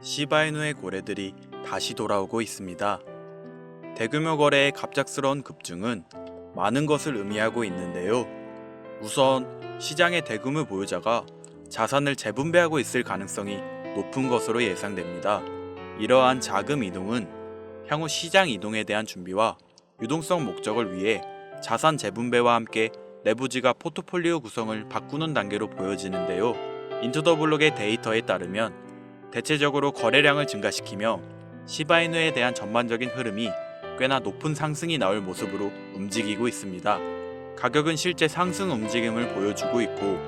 시바이누의 고래들이 다시 돌아오고 있습니다. 대규모 거래의 갑작스러운 급증은 많은 것을 의미하고 있는데요. 우선 시장의 대규모 보유자가 자산을 재분배하고 있을 가능성이 높은 것으로 예상됩니다. 이러한 자금 이동은 향후 시장 이동에 대한 준비와 유동성 목적을 위해 자산 재분배와 함께 내부 지갑 포트폴리오 구성을 바꾸는 단계로 보여지는데요. 인투더블록의 데이터에 따르면 대체적으로 거래량을 증가시키며 시바이누에 대한 전반적인 흐름이 꽤나 높은 상승이 나올 모습으로 움직이고 있습니다. 가격은 실제 상승 움직임을 보여주고 있고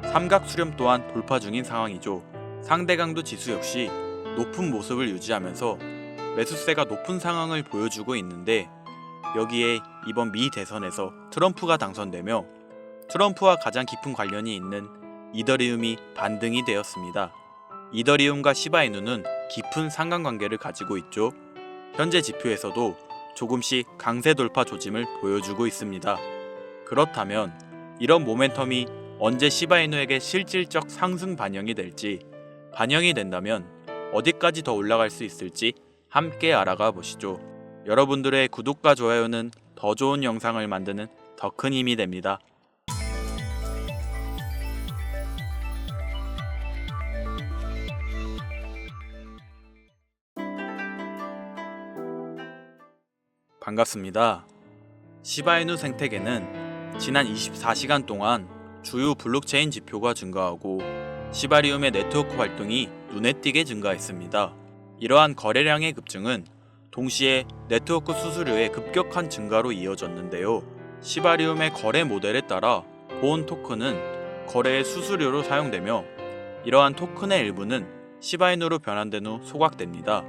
삼각 수렴 또한 돌파 중인 상황이죠. 상대 강도 지수 역시 높은 모습을 유지하면서 매수세가 높은 상황을 보여주고 있는데, 여기에 이번 미 대선에서 트럼프가 당선되며 트럼프와 가장 깊은 관련이 있는 이더리움이 반등이 되었습니다. 이더리움과 시바이누는 깊은 상관관계를 가지고 있죠. 현재 지표에서도 조금씩 강세 돌파 조짐을 보여주고 있습니다. 그렇다면 이런 모멘텀이 언제 시바이누에게 실질적 상승 반영이 될지, 반영이 된다면 어디까지 더 올라갈 수 있을지 함께 알아가 보시죠. 여러분들의 구독과 좋아요는 더 좋은 영상을 만드는 더 큰 힘이 됩니다. 반갑습니다. 시바이누 생태계는 지난 24시간 동안 주요 블록체인 지표가 증가하고 시바리움의 네트워크 활동이 눈에 띄게 증가했습니다. 이러한 거래량의 급증은 동시에 네트워크 수수료의 급격한 증가로 이어졌는데요. 시바리움의 거래 모델에 따라 보온 토큰은 거래의 수수료로 사용되며, 이러한 토큰의 일부는 시바이누로 변환된 후 소각됩니다.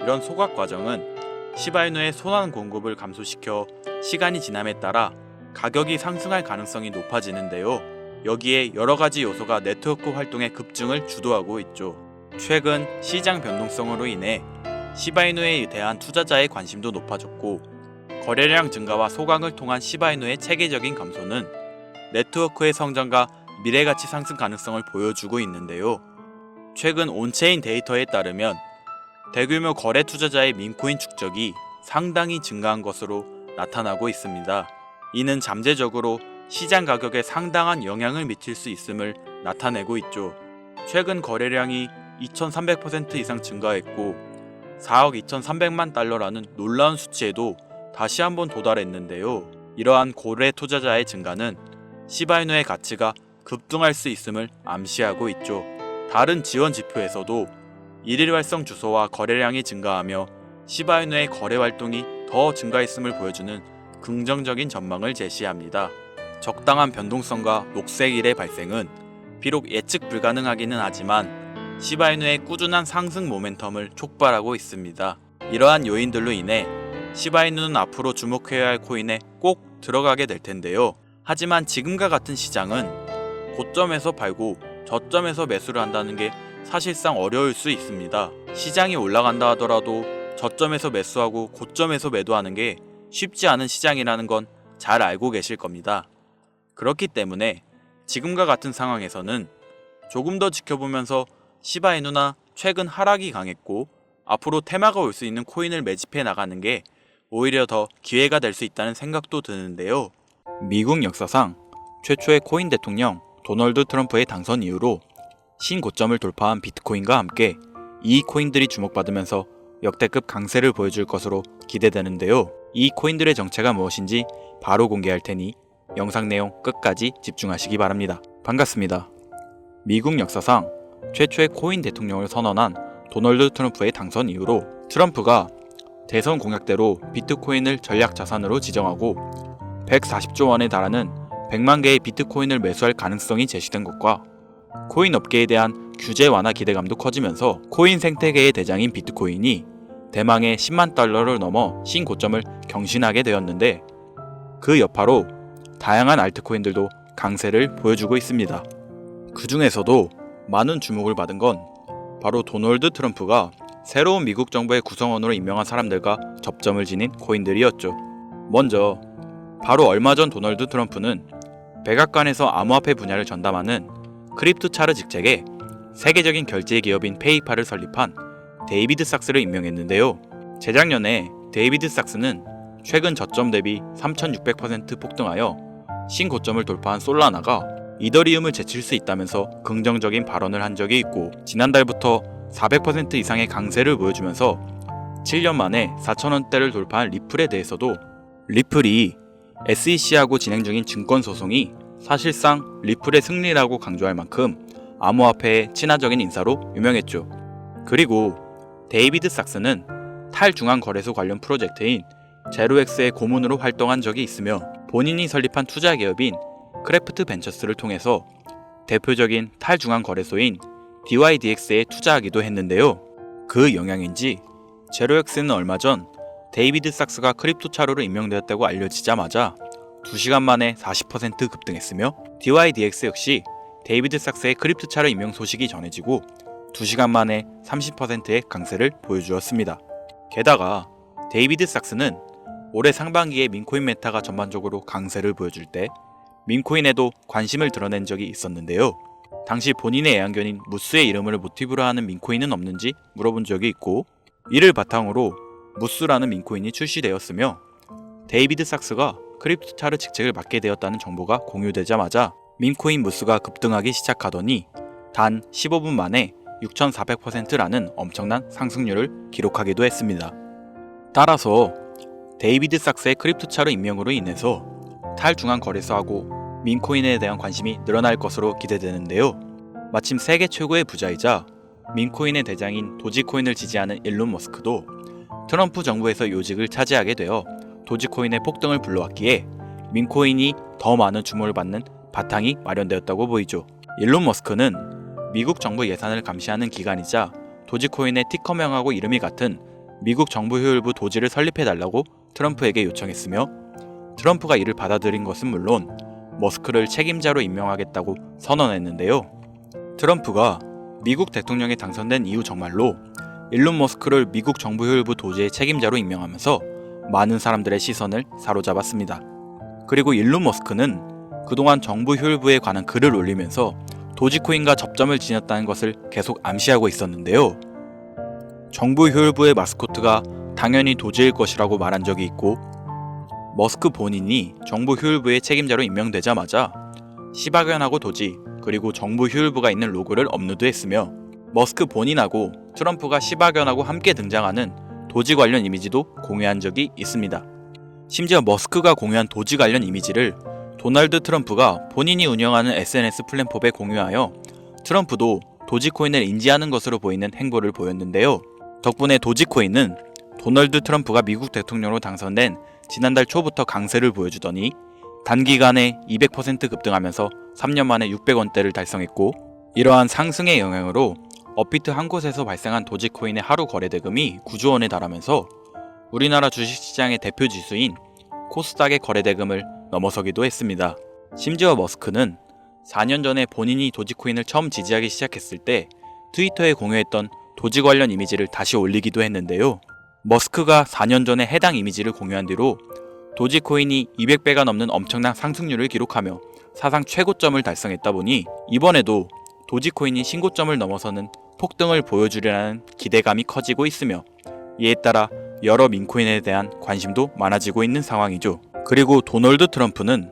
이런 소각 과정은 시바이누의 손환 공급을 감소시켜 시간이 지남에 따라 가격이 상승할 가능성이 높아지는데요. 여기에 여러가지 요소가 네트워크 활동의 급증을 주도하고 있죠. 최근 시장 변동성으로 인해 시바이누에 대한 투자자의 관심도 높아졌고, 거래량 증가와 소각을 통한 시바이누의 체계적인 감소는 네트워크의 성장과 미래가치 상승 가능성을 보여주고 있는데요. 최근 온체인 데이터에 따르면 대규모 거래 투자자의 민코인 축적이 상당히 증가한 것으로 나타나고 있습니다. 이는 잠재적으로 시장 가격에 상당한 영향을 미칠 수 있음을 나타내고 있죠. 최근 거래량이 2300% 이상 증가했고 4억 2300만 달러라는 놀라운 수치에도 다시 한번 도달했는데요. 이러한 고래 투자자의 증가는 시바이누의 가치가 급등할 수 있음을 암시하고 있죠. 다른 지원 지표에서도 일일 활성 주소와 거래량이 증가하며 시바이누의 거래 활동이 더 증가했음을 보여주는 긍정적인 전망을 제시합니다. 적당한 변동성과 녹색일의 발생은 비록 예측 불가능하기는 하지만 시바이누의 꾸준한 상승 모멘텀을 촉발하고 있습니다. 이러한 요인들로 인해 시바이누는 앞으로 주목해야 할 코인에 꼭 들어가게 될 텐데요. 하지만 지금과 같은 시장은 고점에서 팔고 저점에서 매수를 한다는 게 사실상 어려울 수 있습니다. 시장이 올라간다 하더라도 저점에서 매수하고 고점에서 매도하는 게 쉽지 않은 시장이라는 건 잘 알고 계실 겁니다. 그렇기 때문에 지금과 같은 상황에서는 조금 더 지켜보면서 시바이누나 최근 하락이 강했고 앞으로 테마가 올 수 있는 코인을 매집해 나가는 게 오히려 더 기회가 될 수 있다는 생각도 드는데요. 미국 역사상 최초의 코인 대통령 도널드 트럼프의 당선 이후로 신고점을 돌파한 비트코인과 함께 이 코인들이 주목받으면서 역대급 강세를 보여줄 것으로 기대되는데요. 이 코인들의 정체가 무엇인지 바로 공개할 테니 영상 내용 끝까지 집중하시기 바랍니다. 반갑습니다. 미국 역사상 최초의 코인 대통령을 선언한 도널드 트럼프의 당선 이후로 트럼프가 대선 공약대로 비트코인을 전략 자산으로 지정하고 140조 원에 달하는 100만 개의 비트코인을 매수할 가능성이 제시된 것과 코인 업계에 대한 규제 완화 기대감도 커지면서 코인 생태계의 대장인 비트코인이 대망의 10만 달러를 넘어 신고점을 경신하게 되었는데, 그 여파로 다양한 알트코인들도 강세를 보여주고 있습니다. 그 중에서도 많은 주목을 받은 건 바로 도널드 트럼프가 새로운 미국 정부의 구성원으로 임명한 사람들과 접점을 지닌 코인들이었죠. 먼저 바로 얼마 전 도널드 트럼프는 백악관에서 암호화폐 분야를 전담하는 크립토 차르 직책에 세계적인 결제 기업인 페이팔을 설립한 데이비드 삭스를 임명했는데요. 재작년에 데이비드 삭스는 최근 저점 대비 3600% 폭등하여 신고점을 돌파한 솔라나가 이더리움을 제칠 수 있다면서 긍정적인 발언을 한 적이 있고, 지난달부터 400% 이상의 강세를 보여주면서 7년 만에 4,000원대를 돌파한 리플에 대해서도 리플이 SEC하고 진행 중인 증권 소송이 사실상 리플의 승리라고 강조할 만큼 암호화폐의 친화적인 인사로 유명했죠. 그리고 데이비드 삭스는 탈중앙 거래소 관련 프로젝트인 제로엑스의 고문으로 활동한 적이 있으며, 본인이 설립한 투자 기업인 크래프트 벤처스를 통해서 대표적인 탈중앙 거래소인 DYDX에 투자하기도 했는데요. 그 영향인지 제로엑스는 얼마 전 데이비드 삭스가 크립토 차로로 임명되었다고 알려지자마자 2시간 만에 40% 급등했으며, DYDX 역시 데이비드 삭스의 크립토 차로 임명 소식이 전해지고 2시간 만에 30%의 강세를 보여주었습니다. 게다가 데이비드 삭스는 올해 상반기에 민코인 메타가 전반적으로 강세를 보여줄 때 민코인에도 관심을 드러낸 적이 있었는데요. 당시 본인의 애완견인 무스의 이름을 모티브로 하는 민코인은 없는지 물어본 적이 있고, 이를 바탕으로 무스라는 민코인이 출시되었으며 데이비드 삭스가 크립토 차르 직책을 맡게 되었다는 정보가 공유되자마자 민코인 무스가 급등하기 시작하더니 단 15분 만에 6,400%라는 엄청난 상승률을 기록하기도 했습니다. 따라서 데이비드 삭스의 크립토 차르 임명으로 인해서 탈중앙 거래소하고 민코인에 대한 관심이 늘어날 것으로 기대되는데요. 마침 세계 최고의 부자이자 민코인의 대장인 도지코인을 지지하는 일론 머스크도 트럼프 정부에서 요직을 차지하게 되어 도지코인의 폭등을 불러왔기에 민코인이 더 많은 주목을 받는 바탕이 마련되었다고 보이죠. 일론 머스크는 미국 정부 예산을 감시하는 기관이자 도지코인의 티커명하고 이름이 같은 미국 정부 효율부 도지를 설립해달라고 트럼프에게 요청했으며, 트럼프가 이를 받아들인 것은 물론 머스크를 책임자로 임명하겠다고 선언했는데요. 트럼프가 미국 대통령에 당선된 이후 정말로 일론 머스크를 미국 정부 효율부 도지의 책임자로 임명하면서 많은 사람들의 시선을 사로잡았습니다. 그리고 일론 머스크는 그동안 정부 효율부에 관한 글을 올리면서 도지코인과 접점을 지녔다는 것을 계속 암시하고 있었는데요. 정부 효율부의 마스코트가 당연히 도지일 것이라고 말한 적이 있고, 머스크 본인이 정부 효율부의 책임자로 임명되자마자 시바견하고 도지, 그리고 정부 효율부가 있는 로고를 업로드했으며, 머스크 본인하고 트럼프가 시바견하고 함께 등장하는 도지 관련 이미지도 공유한 적이 있습니다. 심지어 머스크가 공유한 도지 관련 이미지를 도널드 트럼프가 본인이 운영하는 SNS 플랫폼에 공유하여 트럼프도 도지코인을 인지하는 것으로 보이는 행보를 보였는데요. 덕분에 도지코인은 도널드 트럼프가 미국 대통령으로 당선된 지난달 초부터 강세를 보여주더니 단기간에 200% 급등하면서 3년 만에 600원대를 달성했고, 이러한 상승의 영향으로 업비트 한 곳에서 발생한 도지코인의 하루 거래 대금이 9조 원에 달하면서 우리나라 주식시장의 대표 지수인 코스닥의 거래 대금을 넘어서기도 했습니다. 심지어 머스크는 4년 전에 본인이 도지코인을 처음 지지하기 시작했을 때 트위터에 공유했던 도지 관련 이미지를 다시 올리기도 했는데요. 머스크가 4년 전에 해당 이미지를 공유한 뒤로 도지코인이 200배가 넘는 엄청난 상승률을 기록하며 사상 최고점을 달성했다 보니 이번에도 도지코인이 신고점을 넘어서는 폭등을 보여주려는 기대감이 커지고 있으며, 이에 따라 여러 민코인에 대한 관심도 많아지고 있는 상황이죠. 그리고 도널드 트럼프는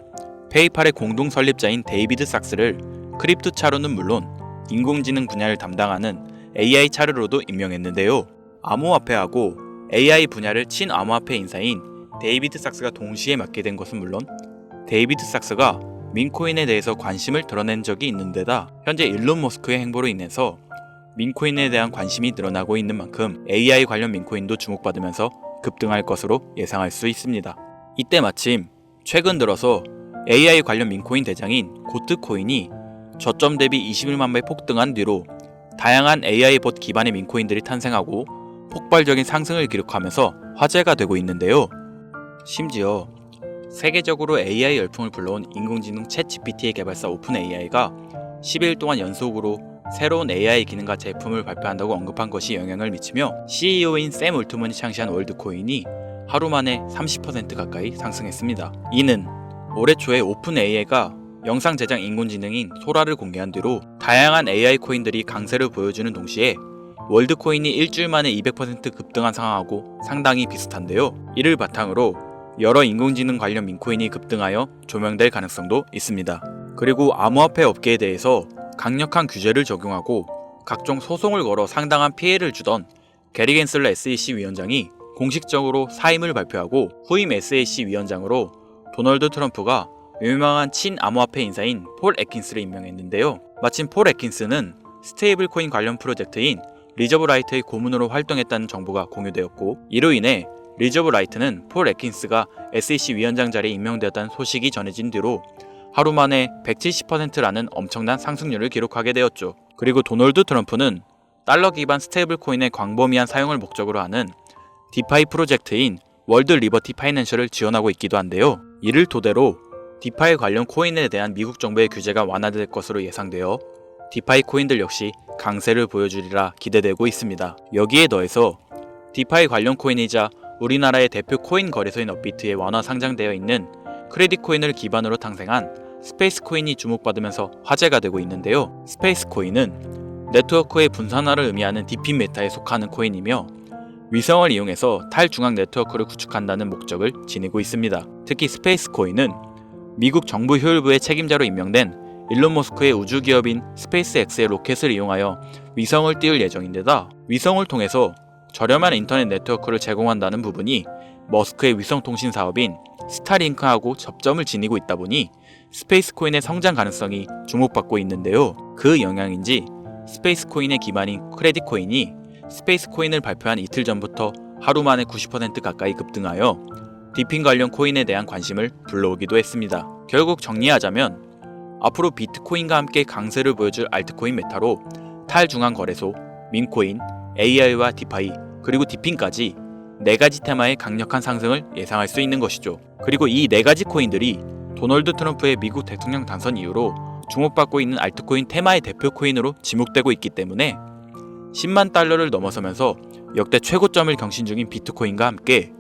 페이팔의 공동 설립자인 데이비드 삭스를 크립토 차로는 물론 인공지능 분야를 담당하는 AI 차르로도 임명했는데요. 암호화폐하고 AI 분야를 친암호화폐 인사인 데이비드 삭스가 동시에 맡게 된 것은 물론 데이비드 삭스가 민코인에 대해서 관심을 드러낸 적이 있는 데다 현재 일론 머스크의 행보로 인해서 민코인에 대한 관심이 늘어나고 있는 만큼 AI 관련 민코인도 주목받으면서 급등할 것으로 예상할 수 있습니다. 이때 마침 최근 들어서 AI 관련 민코인 대장인 고트코인이 저점 대비 21만 배 폭등한 뒤로 다양한 AI 봇 기반의 민코인들이 탄생하고 폭발적인 상승을 기록하면서 화제가 되고 있는데요. 심지어 세계적으로 AI 열풍을 불러온 인공지능 챗GPT의 개발사 오픈AI가 10일 동안 연속으로 새로운 AI 기능과 제품을 발표한다고 언급한 것이 영향을 미치며 CEO인 샘 올트먼이 창시한 월드코인이 하루 만에 30% 가까이 상승했습니다. 이는 올해 초에 오픈AI가 영상 제작 인공지능인 소라를 공개한 뒤로 다양한 AI 코인들이 강세를 보여주는 동시에 월드코인이 일주일 만에 200% 급등한 상황하고 상당히 비슷한데요. 이를 바탕으로 여러 인공지능 관련 민코인이 급등하여 조명될 가능성도 있습니다. 그리고 암호화폐 업계에 대해서 강력한 규제를 적용하고 각종 소송을 걸어 상당한 피해를 주던 게리 겐슬러 SEC 위원장이 공식적으로 사임을 발표하고 후임 SEC 위원장으로 도널드 트럼프가 유명한 친암호화폐 인사인 폴 애킨스를 임명했는데요. 마침 폴 애킨스는 스테이블 코인 관련 프로젝트인 리저브 라이트의 고문으로 활동했다는 정보가 공유되었고, 이로 인해 리저브 라이트는 폴 애킨스가 SEC 위원장 자리에 임명되었다는 소식이 전해진 뒤로 하루 만에 170%라는 엄청난 상승률을 기록하게 되었죠. 그리고 도널드 트럼프는 달러 기반 스테이블 코인의 광범위한 사용을 목적으로 하는 디파이 프로젝트인 월드 리버티 파이낸셜을 지원하고 있기도 한데요. 이를 토대로 디파이 관련 코인에 대한 미국 정부의 규제가 완화될 것으로 예상되어 디파이 코인들 역시 강세를 보여주리라 기대되고 있습니다. 여기에 더해서 디파이 관련 코인이자 우리나라의 대표 코인 거래소인 업비트에 완화 상장되어 있는 크레딧 코인을 기반으로 탄생한 스페이스 코인이 주목받으면서 화제가 되고 있는데요. 스페이스 코인은 네트워크의 분산화를 의미하는 디핀 메타에 속하는 코인이며 위성을 이용해서 탈중앙 네트워크를 구축한다는 목적을 지니고 있습니다. 특히 스페이스 코인은 미국 정부 효율부의 책임자로 임명된 일론 머스크의 우주 기업인 스페이스X의 로켓을 이용하여 위성을 띄울 예정인데다 위성을 통해서 저렴한 인터넷 네트워크를 제공한다는 부분이 머스크의 위성통신 사업인 스타링크하고 접점을 지니고 있다 보니 스페이스 코인의 성장 가능성이 주목받고 있는데요. 그 영향인지 스페이스 코인의 기반인 크레딧 코인이 스페이스 코인을 발표한 이틀 전부터 하루 만에 90% 가까이 급등하여 디핀 관련 코인에 대한 관심을 불러오기도 했습니다. 결국 정리하자면 앞으로 비트코인과 함께 강세를 보여줄 알트코인 메타로 탈중앙 거래소, 밈코인, AI와 디파이, 그리고 디핀까지 4가지 테마의 강력한 상승을 예상할 수 있는 것이죠. 그리고 이 4가지 코인들이 도널드 트럼프의 미국 대통령 당선 이후로 주목받고 있는 알트코인 테마의 대표 코인으로 지목되고 있기 때문에 10만 달러를 넘어서면서 역대 최고점을 경신 중인 비트코인과 함께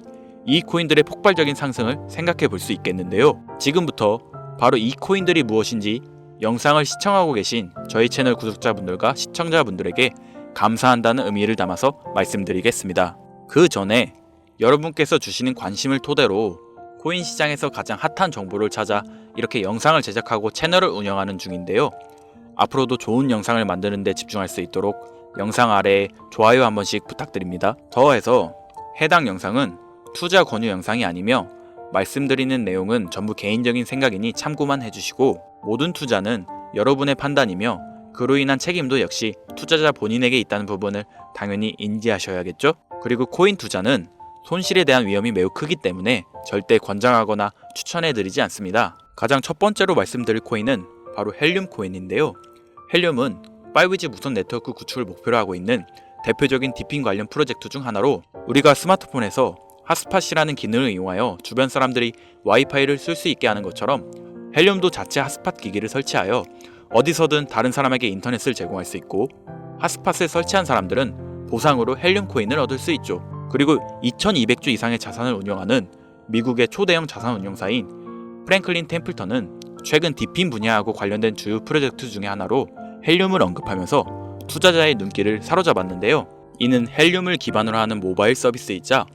이 코인들의 폭발적인 상승을 생각해 볼 수 있겠는데요. 지금부터 바로 이 코인들이 무엇인지 영상을 시청하고 계신 저희 채널 구독자분들과 시청자분들에게 감사한다는 의미를 담아서 말씀드리겠습니다. 그 전에 여러분께서 주시는 관심을 토대로 코인 시장에서 가장 핫한 정보를 찾아 이렇게 영상을 제작하고 채널을 운영하는 중인데요. 앞으로도 좋은 영상을 만드는 데 집중할 수 있도록 영상 아래에 좋아요 한 번씩 부탁드립니다. 더해서 해당 영상은 투자 권유 영상이 아니며 말씀드리는 내용은 전부 개인적인 생각이니 참고만 해주시고 모든 투자는 여러분의 판단이며 그로 인한 책임도 역시 투자자 본인에게 있다는 부분을 당연히 인지하셔야겠죠? 그리고 코인 투자는 손실에 대한 위험이 매우 크기 때문에 절대 권장하거나 추천해드리지 않습니다. 가장 첫 번째로 말씀드릴 코인은 바로 헬륨 코인인데요. 헬륨은 5G 무선 네트워크 구축을 목표로 하고 있는 대표적인 디핀 관련 프로젝트 중 하나로 우리가 스마트폰에서 핫스팟이라는 기능을 이용하여 주변 사람들이 와이파이를 쓸 수 있게 하는 것처럼 헬륨도 자체 핫스팟 기기를 설치하여 어디서든 다른 사람에게 인터넷을 제공할 수 있고 핫스팟을 설치한 사람들은 보상으로 헬륨 코인을 얻을 수 있죠. 그리고 2200주 이상의 자산을 운영하는 미국의 초대형 자산 운용사인 프랭클린 템플턴은 최근 디핀 분야하고 관련된 주요 프로젝트 중의 하나로 헬륨을 언급하면서 투자자의 눈길을 사로잡았는데요. 이는 헬륨을 기반으로 하는 모바일 서비스이자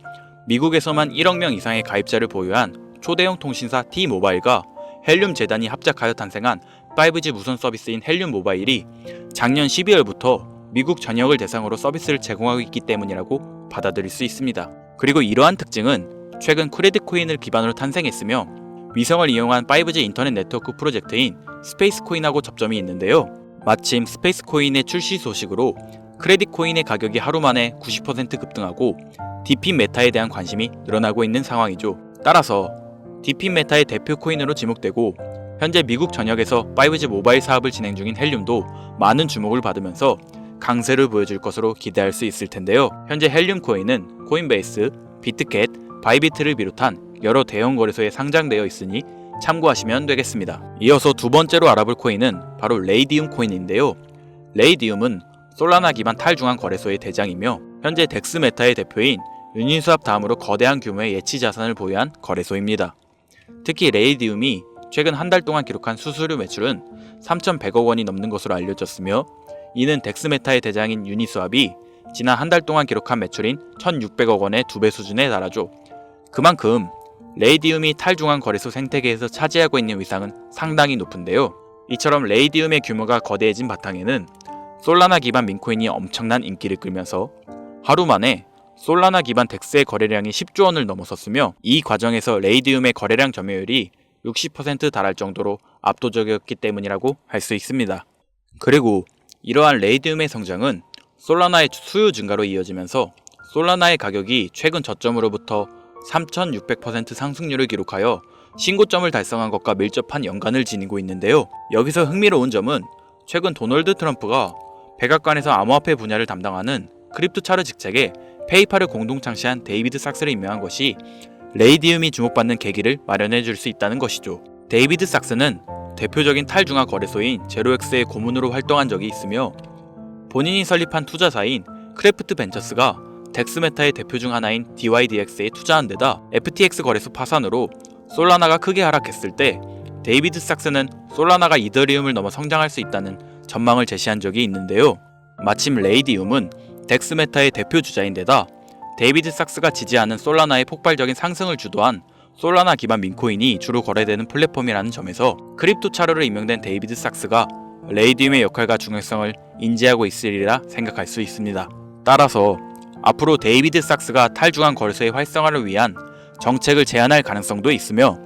미국에서만 1억 명 이상의 가입자를 보유한 초대형 통신사 T-모바일과 헬륨 재단이 합작하여 탄생한 5G 무선 서비스인 헬륨 모바일이 작년 12월부터 미국 전역을 대상으로 서비스를 제공하고 있기 때문이라고 받아들일 수 있습니다. 그리고 이러한 특징은 최근 크레딧 코인을 기반으로 탄생했으며 위성을 이용한 5G 인터넷 네트워크 프로젝트인 스페이스 코인하고 접점이 있는데요. 마침 스페이스 코인의 출시 소식으로 크레딧 코인의 가격이 하루 만에 90% 급등하고 디핀 메타에 대한 관심이 늘어나고 있는 상황이죠. 따라서 디핀 메타의 대표 코인으로 지목되고 현재 미국 전역에서 5G 모바일 사업을 진행 중인 헬륨도 많은 주목을 받으면서 강세를 보여줄 것으로 기대할 수 있을 텐데요. 현재 헬륨 코인은 코인베이스, 비트캣, 바이비트를 비롯한 여러 대형 거래소에 상장되어 있으니 참고하시면 되겠습니다. 이어서 두 번째로 알아볼 코인은 바로 레이디움 코인인데요. 레이디움은 솔라나 기반 탈중앙 거래소의 대장이며 현재 덱스 메타의 대표인 유니스왑 다음으로 거대한 규모의 예치 자산을 보유한 거래소입니다. 특히 레이디움이 최근 한 달 동안 기록한 수수료 매출은 3,100억 원이 넘는 것으로 알려졌으며 이는 덱스 메타의 대장인 유니스왑이 지난 한 달 동안 기록한 매출인 1,600억 원의 2배 수준에 달하죠. 그만큼 레이디움이 탈중앙 거래소 생태계에서 차지하고 있는 위상은 상당히 높은데요. 이처럼 레이디움의 규모가 거대해진 바탕에는 솔라나 기반 민코인이 엄청난 인기를 끌면서 하루 만에 솔라나 기반 덱스의 거래량이 10조 원을 넘어섰으며 이 과정에서 레이디움의 거래량 점유율이 60% 달할 정도로 압도적이었기 때문이라고 할 수 있습니다. 그리고 이러한 레이디움의 성장은 솔라나의 수요 증가로 이어지면서 솔라나의 가격이 최근 저점으로부터 3,600% 상승률을 기록하여 신고점을 달성한 것과 밀접한 연관을 지니고 있는데요. 여기서 흥미로운 점은 최근 도널드 트럼프가 백악관에서 암호화폐 분야를 담당하는 크립토 차르 직책에 페이팔을 공동 창시한 데이비드 삭스를 임명한 것이 레이디움이 주목받는 계기를 마련해 줄 수 있다는 것이죠. 데이비드 삭스는 대표적인 탈중앙 거래소인 제로엑스의 고문으로 활동한 적이 있으며 본인이 설립한 투자사인 크래프트 벤처스가 덱스메타의 대표 중 하나인 DYDX에 투자한 데다 FTX 거래소 파산으로 솔라나가 크게 하락했을 때 데이비드 삭스는 솔라나가 이더리움을 넘어 성장할 수 있다는 전망을 제시한 적이 있는데요. 마침 레이디움은 덱스메타의 대표 주자인데다 데이비드 삭스가 지지하는 솔라나의 폭발적인 상승을 주도한 솔라나 기반 민코인이 주로 거래되는 플랫폼이라는 점에서 크립토 차르로 임명된 데이비드 삭스가 레이디움의 역할과 중요성을 인지하고 있으리라 생각할 수 있습니다. 따라서 앞으로 데이비드 삭스가 탈중앙 거래소의 활성화를 위한 정책을 제안할 가능성도 있으며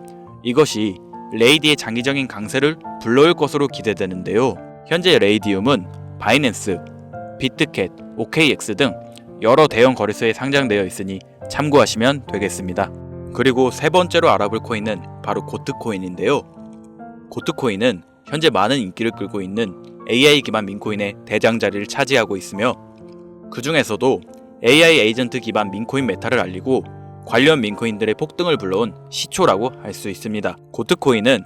이것이 레이디의 장기적인 강세를 불러올 것으로 기대되는데요. 현재 레이디움은 바이낸스, 비트캣, OKX 등 여러 대형 거래소에 상장되어 있으니 참고하시면 되겠습니다. 그리고 세 번째로 알아볼 코인은 바로 고트코인인데요. 고트코인은 현재 많은 인기를 끌고 있는 AI 기반 민코인의 대장 자리를 차지하고 있으며 그 중에서도 AI 에이전트 기반 민코인 메타를 알리고 관련 민코인들의 폭등을 불러온 시초라고 할 수 있습니다. 고트코인은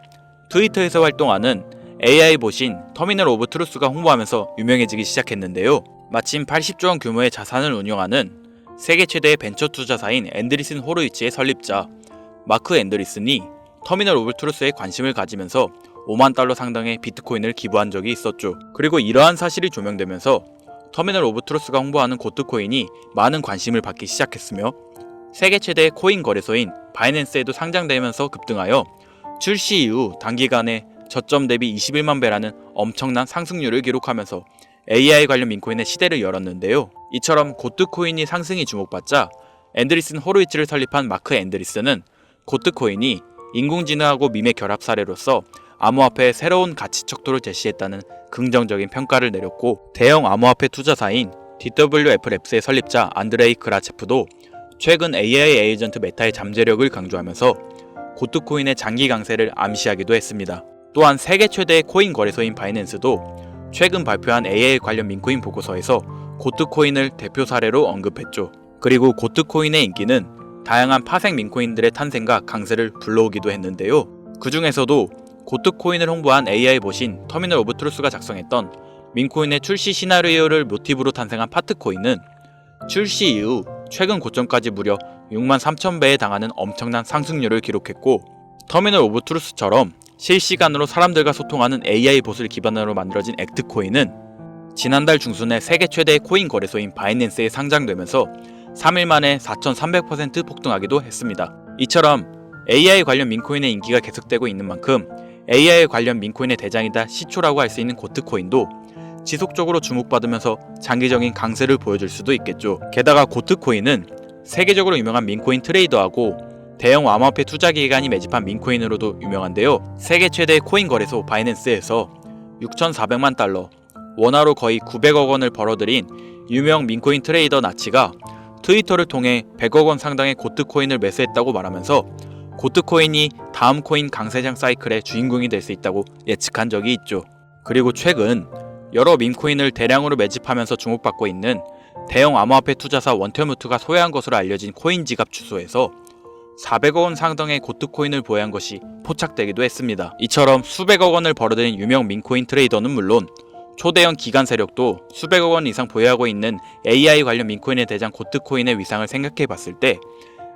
트위터에서 활동하는 AI 보신 터미널 오브 트루스가 홍보하면서 유명해지기 시작했는데요. 마침 80조 원 규모의 자산을 운영하는 세계 최대의 벤처 투자사인 앤드리슨 호로이치의 설립자 마크 앤드리슨이 터미널 오브 트루스에 관심을 가지면서 5만 달러 상당의 비트코인을 기부한 적이 있었죠. 그리고 이러한 사실이 조명되면서 터미널 오브 트루스가 홍보하는 고트코인이 많은 관심을 받기 시작했으며 세계 최대의 코인 거래소인 바이낸스에도 상장되면서 급등하여 출시 이후 단기간에 저점 대비 21만 배라는 엄청난 상승률을 기록하면서 AI 관련 민코인의 시대를 열었는데요. 이처럼 고트코인이 상승이 주목받자 앤드리슨 호로이치를 설립한 마크 앤드리슨은 고트코인이 인공지능하고 밈의 결합 사례로서 암호화폐의 새로운 가치 척도를 제시했다는 긍정적인 평가를 내렸고 대형 암호화폐 투자사인 DWF랩스의 설립자 안드레이 그라체프도 최근 AI 에이전트 메타의 잠재력을 강조하면서 고트코인의 장기 강세를 암시하기도 했습니다. 또한 세계 최대의 코인 거래소인 바이낸스도 최근 발표한 AI 관련 민코인 보고서에서 고트코인을 대표 사례로 언급했죠. 그리고 고트코인의 인기는 다양한 파생 민코인들의 탄생과 강세를 불러오기도 했는데요. 그 중에서도 고트코인을 홍보한 AI 보신 터미널 오브 트루스가 작성했던 민코인의 출시 시나리오를 모티브로 탄생한 파트코인은 출시 이후 최근 고점까지 무려 6만 3천 배에 달하는 엄청난 상승률을 기록했고 터미널 오브 트루스처럼 실시간으로 사람들과 소통하는 AI 봇을 기반으로 만들어진 액트코인은 지난달 중순에 세계 최대의 코인 거래소인 바이낸스에 상장되면서 3일 만에 4,300% 폭등하기도 했습니다. 이처럼 AI 관련 민코인의 인기가 계속되고 있는 만큼 AI 관련 민코인의 대장이다 시초라고 할 수 있는 고트코인도 지속적으로 주목받으면서 장기적인 강세를 보여줄 수도 있겠죠. 게다가 고트코인은 세계적으로 유명한 민코인 트레이더하고 대형 암호화폐 투자기관이 매집한 민코인으로도 유명한데요. 세계 최대의 코인 거래소 바이낸스에서 6,400만 달러, 원화로 거의 900억 원을 벌어들인 유명 민코인 트레이더 나치가 트위터를 통해 100억 원 상당의 고트코인을 매수했다고 말하면서 고트코인이 다음 코인 강세장 사이클의 주인공이 될 수 있다고 예측한 적이 있죠. 그리고 최근 여러 민코인을 대량으로 매집하면서 주목받고 있는 대형 암호화폐 투자사 원테무트가 소유한 것으로 알려진 코인 지갑 주소에서 400억 원 상당의 고트코인을 보유한 것이 포착되기도 했습니다. 이처럼 수백억 원을 벌어들인 유명 민코인 트레이더는 물론 초대형 기관 세력도 수백억 원 이상 보유하고 있는 AI 관련 민코인의 대장 고트코인의 위상을 생각해 봤을 때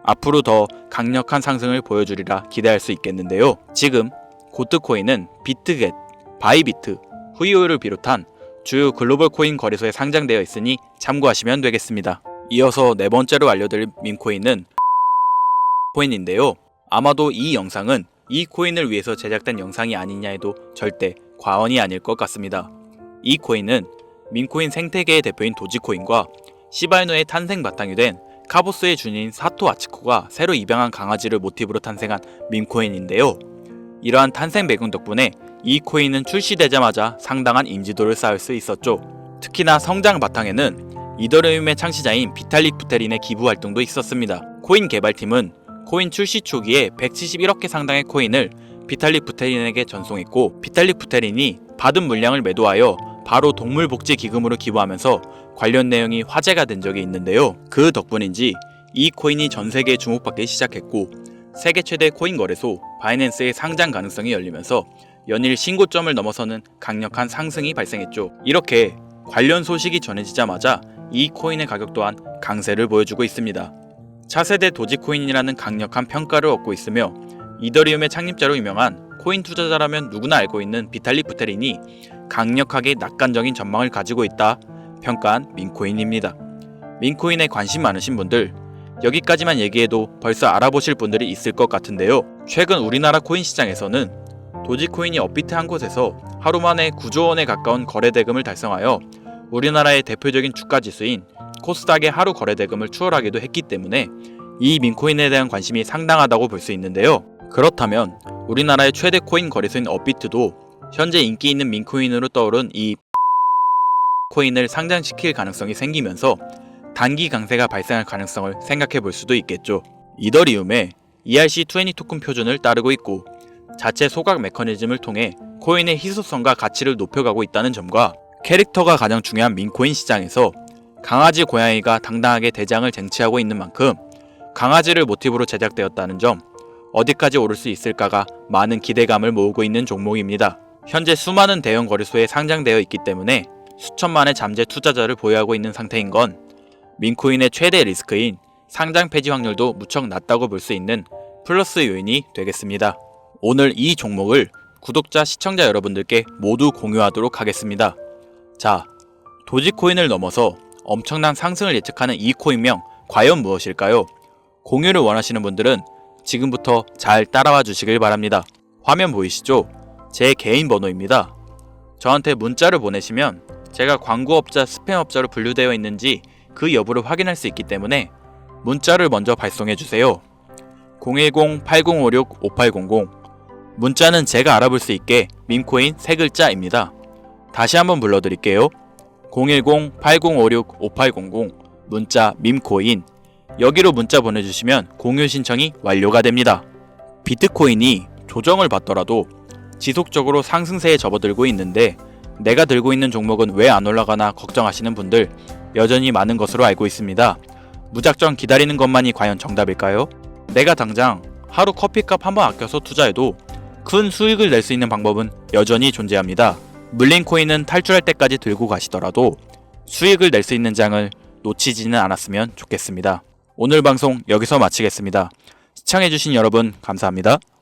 앞으로 더 강력한 상승을 보여주리라 기대할 수 있겠는데요. 지금 고트코인은 비트겟, 바이비트, 후이오를 비롯한 주요 글로벌 코인 거래소에 상장되어 있으니 참고하시면 되겠습니다. 이어서 네 번째로 알려드릴 밈코인은 코인인데요. 아마도 이 영상은 이 코인을 위해서 제작된 영상이 아니냐 해도 절대 과언이 아닐 것 같습니다. 이 코인은 밈코인 생태계의 대표인 도지코인과 시바이누의 탄생 바탕이 된 카보스의 주인인 사토 아치코가 새로 입양한 강아지를 모티브로 탄생한 밈코인인데요. 이러한 탄생 배경 덕분에 이 코인은 출시되자마자 상당한 인지도를 쌓을 수 있었죠. 특히나 성장 바탕에는 이더리움의 창시자인 비탈릭 부테린의 기부 활동도 있었습니다. 코인 개발팀은 코인 출시 초기에 171억 개 상당의 코인을 비탈릭 부테린에게 전송했고, 비탈릭 부테린이 받은 물량을 매도하여 바로 동물복지기금으로 기부하면서 관련 내용이 화제가 된 적이 있는데요. 그 덕분인지 이 코인이 전 세계에 주목받기 시작했고, 세계 최대 코인 거래소 바이낸스의 상장 가능성이 열리면서 연일 신고점을 넘어서는 강력한 상승이 발생했죠. 이렇게 관련 소식이 전해지자마자 이 코인의 가격 또한 강세를 보여주고 있습니다. 차세대 도지코인이라는 강력한 평가를 얻고 있으며, 이더리움의 창립자로 유명한 코인 투자자라면 누구나 알고 있는 비탈릭 부테린이 강력하게 낙관적인 전망을 가지고 있다 평가한 밈코인입니다. 밈코인에 관심 많으신 분들, 여기까지만 얘기해도 벌써 알아보실 분들이 있을 것 같은데요. 최근 우리나라 코인 시장에서는 도지코인이 업비트 한 곳에서 하루 만에 9조 원에 가까운 거래대금을 달성하여 우리나라의 대표적인 주가지수인 코스닥의 하루 거래대금을 추월하기도 했기 때문에 이 밈코인에 대한 관심이 상당하다고 볼 수 있는데요. 그렇다면 우리나라의 최대 코인 거래소인 업비트도 현재 인기 있는 밈코인으로 떠오른 이 코인을 상장시킬 가능성이 생기면서 단기 강세가 발생할 가능성을 생각해 볼 수도 있겠죠. 이더리움의 ERC20 토큰 표준을 따르고 있고, 자체 소각 메커니즘을 통해 코인의 희소성과 가치를 높여가고 있다는 점과, 캐릭터가 가장 중요한 밈코인 시장에서 강아지 고양이가 당당하게 대장을 쟁취하고 있는 만큼 강아지를 모티브로 제작되었다는 점, 어디까지 오를 수 있을까가 많은 기대감을 모으고 있는 종목입니다. 현재 수많은 대형 거래소에 상장되어 있기 때문에 수천만의 잠재 투자자를 보유하고 있는 상태인 건 밈코인의 최대 리스크인 상장 폐지 확률도 무척 낮다고 볼 수 있는 플러스 요인이 되겠습니다. 오늘 이 종목을 구독자, 시청자 여러분들께 모두 공유하도록 하겠습니다. 자, 도지코인을 넘어서 엄청난 상승을 예측하는 이 코인명 과연 무엇일까요? 공유를 원하시는 분들은 지금부터 잘 따라와 주시길 바랍니다. 화면 보이시죠? 제 개인 번호입니다. 저한테 문자를 보내시면 제가 광고업자, 스팸업자로 분류되어 있는지 그 여부를 확인할 수 있기 때문에 문자를 먼저 발송해 주세요. 010-8056-5800. 문자는 제가 알아볼 수 있게 밈코인 3글자입니다. 다시 한번 불러드릴게요. 010-8056-5800. 문자 밈코인. 여기로 문자 보내주시면 공유 신청이 완료가 됩니다. 비트코인이 조정을 받더라도 지속적으로 상승세에 접어들고 있는데, 내가 들고 있는 종목은 왜 안 올라가나 걱정하시는 분들 여전히 많은 것으로 알고 있습니다. 무작정 기다리는 것만이 과연 정답일까요? 내가 당장 하루 커피값 한번 아껴서 투자해도 큰 수익을 낼 수 있는 방법은 여전히 존재합니다. 물린 코인은 탈출할 때까지 들고 가시더라도 수익을 낼 수 있는 장을 놓치지는 않았으면 좋겠습니다. 오늘 방송 여기서 마치겠습니다. 시청해주신 여러분 감사합니다.